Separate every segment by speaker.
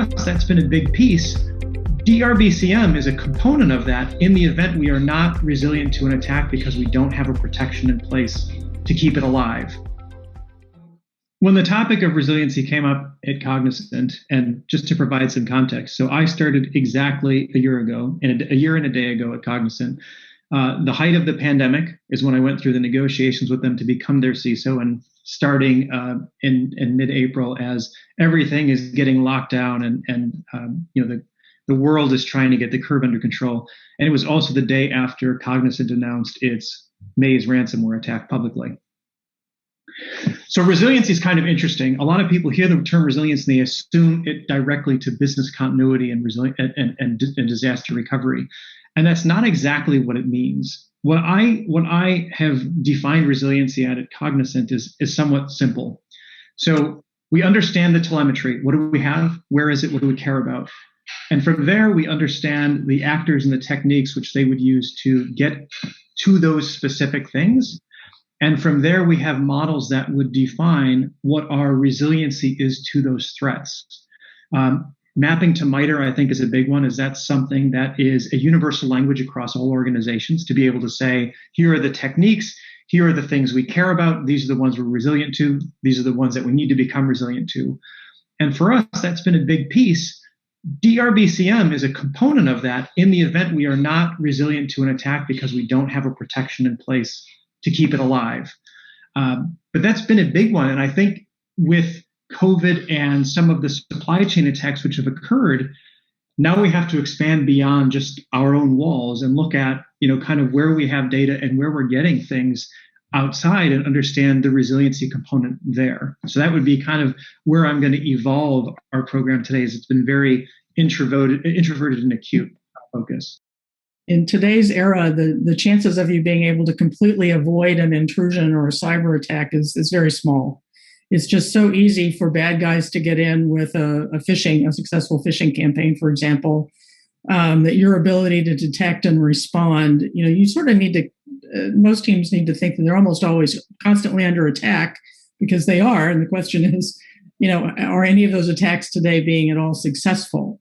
Speaker 1: us, that's been a big piece. DRBCM is a component of that in the event we are not resilient to an attack because we don't have a protection in place to keep it alive. When the topic of resiliency came up at Cognizant, and just to provide some context, so I started exactly a year ago, and a year and a day ago at Cognizant. The height of the pandemic is when I went through the negotiations with them to become their CISO, and starting in mid-April, as everything is getting locked down and the world is trying to get the curve under control. And it was also the day after Cognizant announced its May's ransomware attack publicly. So resiliency is kind of interesting. A lot of people hear the term resilience and they assume it directly to business continuity and disaster recovery. And that's not exactly what it means. What I have defined resiliency at Cognizant is somewhat simple. So we understand the telemetry. What do we have? Where is it? What do we care about? And from there, we understand the actors and the techniques which they would use to get to those specific things. And from there, we have models that would define what our resiliency is to those threats. Mapping to MITRE, I think, is a big one, is that's something that is a universal language across all organizations to be able to say, here are the techniques, here are the things we care about, these are the ones we're resilient to, these are the ones that we need to become resilient to. And for us, that's been a big piece. DRBCM is a component of that in the event we are not resilient to an attack because we don't have a protection in place to keep it alive. But that's been a big one. And I think with COVID and some of the supply chain attacks which have occurred, now we have to expand beyond just our own walls and look at, kind of where we have data and where we're getting things outside and understand the resiliency component there. So that would be kind of where I'm going to evolve our program today, is it's been very introverted and acute focus.
Speaker 2: In today's era, the chances of you being able to completely avoid an intrusion or a cyber attack is very small. It's just so easy for bad guys to get in with a successful phishing campaign, for example, that your ability to detect and respond, you sort of need to, most teams need to think that they're almost always constantly under attack, because they are. And the question is, are any of those attacks today being at all successful?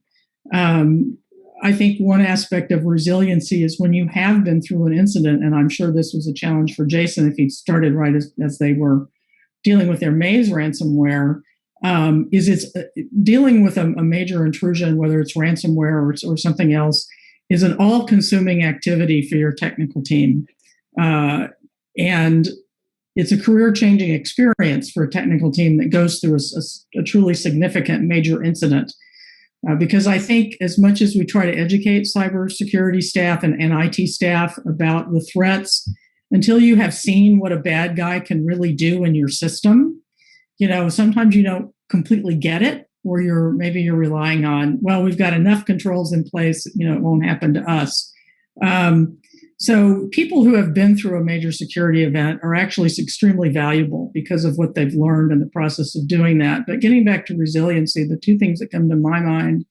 Speaker 2: I think one aspect of resiliency is when you have been through an incident, and I'm sure this was a challenge for Jason if he started right as they were dealing with their May's ransomware, is it's dealing with a major intrusion, whether it's ransomware or something else, is an all-consuming activity for your technical team. And it's a career-changing experience for a technical team that goes through a truly significant major incident. Because I think as much as we try to educate cybersecurity staff and IT staff about the threats, until you have seen what a bad guy can really do in your system, sometimes you don't completely get it, or maybe you're relying on, well, we've got enough controls in place, it won't happen to us. So people who have been through a major security event are actually extremely valuable because of what they've learned in the process of doing that. But getting back to resiliency, the two things that come to my mind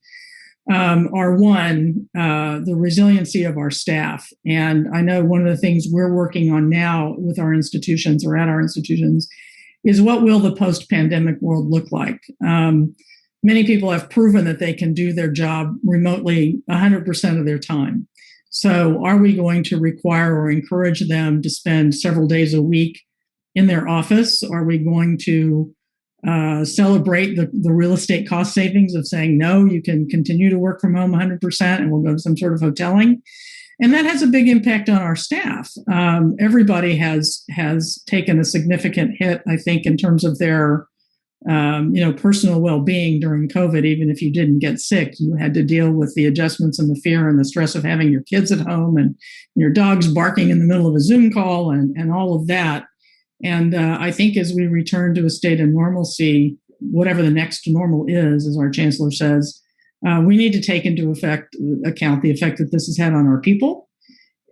Speaker 2: are one, the resiliency of our staff. And I know one of the things we're working on now with our institutions or at our institutions is, what will the post-pandemic world look like? Many people have proven that they can do their job remotely 100% of their time. So are we going to require or encourage them to spend several days a week in their office? Are we going to celebrate the real estate cost savings of saying, no, you can continue to work from home 100% and we'll go to some sort of hoteling? And that has a big impact on our staff. Everybody has taken a significant hit, I think, in terms of their personal well-being during COVID. Even if you didn't get sick, you had to deal with the adjustments and the fear and the stress of having your kids at home and your dogs barking in the middle of a Zoom call and all of that. And I think as we return to a state of normalcy, whatever the next normal is, as our chancellor says, we need to take into account the effect that this has had on our people,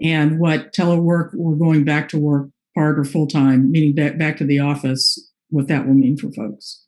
Speaker 2: and what telework or going back to work part or full-time, meaning back to the office, what that will mean for folks.